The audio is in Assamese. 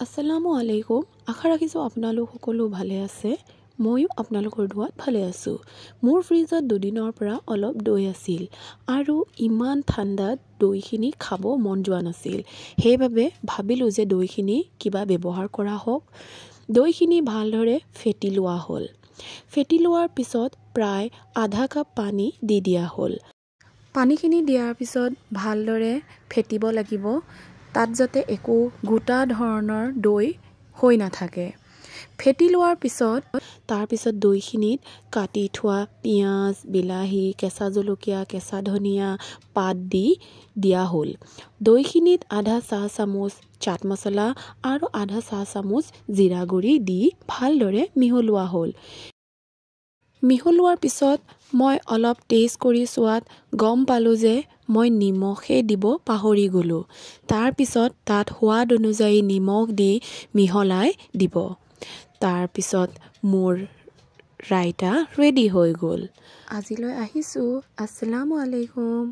আসসালামু আলাইকুম। আশা ৰাখিছোঁ আপোনালোক সকলো ভালে আছে। ময়ো আপোনালোকৰ দুৱাত ভালে আছোঁ। মোৰ ফ্ৰিজত দুদিনৰ পৰা অলপ দৈ আছিল আৰু ইমান ঠাণ্ডাত দৈখিনি খাব মন যোৱা নাছিল। সেইবাবে ভাবিলোঁ যে দৈখিনি কিবা ব্যৱহাৰ কৰা হওক। দৈখিনি ভালদৰে ফেটি লোৱা হ'ল। ফেটি লোৱাৰ পিছত প্ৰায় আধা কাপ পানী দি দিয়া হ'ল। পানীখিনি দিয়াৰ পিছত ভালদৰে ফেটিব লাগিব। তাত যাতে একো গোটা ধৰণৰ দৈ হৈ নাথাকে। ফেটি লোৱাৰ পিছত তাৰপিছত দৈখিনিত কাটি থোৱা পিঁয়াজ, বিলাহী, কেঁচা জলকীয়া, কেঁচা ধনিয়া পাত দি দিয়া হ'ল। দৈখিনিত আধা চাহ চামুচ চাট মছলা আৰু আধা চাহ চামুচ জিৰা গুড়ি দি ভালদৰে মিহলোৱা হ'ল। মিহলোৱাৰ পিছত মই অলপ টেষ্ট কৰি চোৱাত গম পালোঁ যে মই নিমখে দিব পাহৰি গ'লোঁ। তাৰপিছত তাত সোৱাদ অনুযায়ী নিমখ দি মিহলাই দিব। তাৰপিছত মোৰ ৰাইতা ৰেডি হৈ গ'ল। আজিলৈ আহিছোঁ। আসসালামু আলাইকুম।